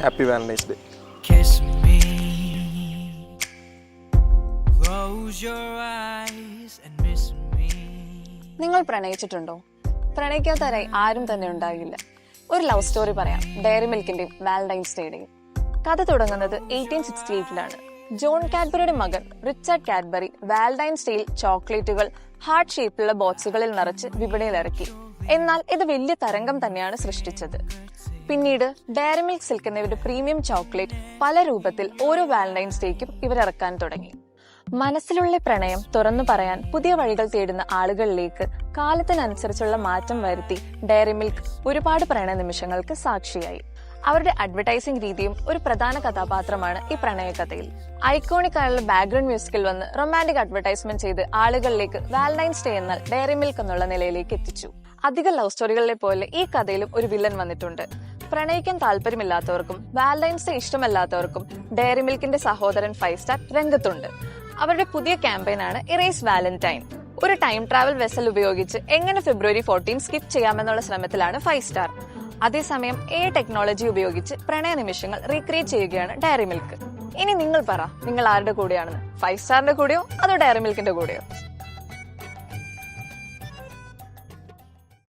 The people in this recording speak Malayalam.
Happy Valentine's day. Kiss me, close your eyes and miss me. നിങ്ങൾ പ്രണയിച്ചിട്ടുണ്ടോ? പ്രണയിക്കാത്തവരായി ആരും തന്നെ ഉണ്ടാകില്ല. ഒരു ലവ് സ്റ്റോറി പറയാം, ഡയറി മിൽക്കിന്റെയും വാലന്റൈൻസ് ഡേയുടെയും. കഥ തുടങ്ങുന്നത് 1868-ലാണ്. ജോൺ കാഡ്ബറിയുടെ മകൻ റിച്ചാർഡ് കാഡ്ബറി വാലന്റൈൻസ് ഡേയിൽ ചോക്ലേറ്റുകൾ ഹാർട്ട് ഷേപ്പിലുള്ള ബോക്സുകളിൽ നിറച്ച് വിപണിയിൽ ഇറക്കി. എന്നാൽ ഇത് വലിയ തരംഗം തന്നെയാണ് സൃഷ്ടിച്ചത്. പിന്നീട് ഡയറി മിൽക്ക് സിൽക്ക് എന്നിവരുടെ പ്രീമിയം ചോക്ലേറ്റ് പല രൂപത്തിൽ ഓരോ വാലന്റൈൻസ് ഡേക്കും ഇവർ ഇറക്കാൻ തുടങ്ങി. മനസ്സിലുള്ള പ്രണയം തുറന്നു പറയാൻ പുതിയ വഴികൾ തേടുന്ന ആളുകളിലേക്ക് കാലത്തിനനുസരിച്ചുള്ള മാറ്റം വരുത്തി ഡയറി മിൽക്ക് ഒരുപാട് പ്രണയ നിമിഷങ്ങൾക്ക് സാക്ഷിയായി. അവരുടെ അഡ്വർടൈസിംഗ് രീതിയും ഒരു പ്രധാന കഥാപാത്രമാണ് ഈ പ്രണയകഥയിൽ. ഐക്കോണിക് ആയുള്ള ബാക്ക്ഗ്രൗണ്ട് മ്യൂസിക്കിൽ വന്ന് റൊമാന്റിക് അഡ്വർടൈസ്മെന്റ് ചെയ്ത് ആളുകളിലേക്ക് വാലന്റൈൻസ് ഡേ എന്നാൽ ഡയറി മിൽക്ക് എന്നുള്ള നിലയിലേക്ക് എത്തിച്ചു. അധിക ലവ് സ്റ്റോറികളിലെ പോലെ ഈ കഥയിലും ഒരു വില്ലൻ വന്നിട്ടുണ്ട്. പ്രണയിക്കാൻ താല്പര്യമില്ലാത്തവർക്കും വാലന്റൈൻസ് ഡേ ഇഷ്ടമല്ലാത്തവർക്കും ഡയറി മിൽക്കിന്റെ സഹോദരൻ 5 സ്റ്റാർ രംഗത്തുണ്ട്. അവരുടെ പുതിയ ക്യാമ്പയിനാണ് ഇറേസ് വാലന്റൈൻ. ഒരു ടൈം ട്രാവൽ വെസൽ ഉപയോഗിച്ച് എങ്ങനെ ഫെബ്രുവരി 14 സ്കിപ്പ് ചെയ്യാമെന്നുള്ള ശ്രമത്തിലാണ് 5 സ്റ്റാർ. അതേസമയം ടെക്നോളജി ഉപയോഗിച്ച് പ്രണയ നിമിഷങ്ങൾ റീക്രിയേറ്റ് ചെയ്യുകയാണ് ഡയറി മിൽക്ക്. ഇനി നിങ്ങൾ പറ, നിങ്ങൾ ആരുടെ കൂടെയാണെന്ന്? 5 സ്റ്റാറിന്റെ കൂടെയോ അതോ ഡയറി മിൽക്കിന്റെ കൂടെയോ?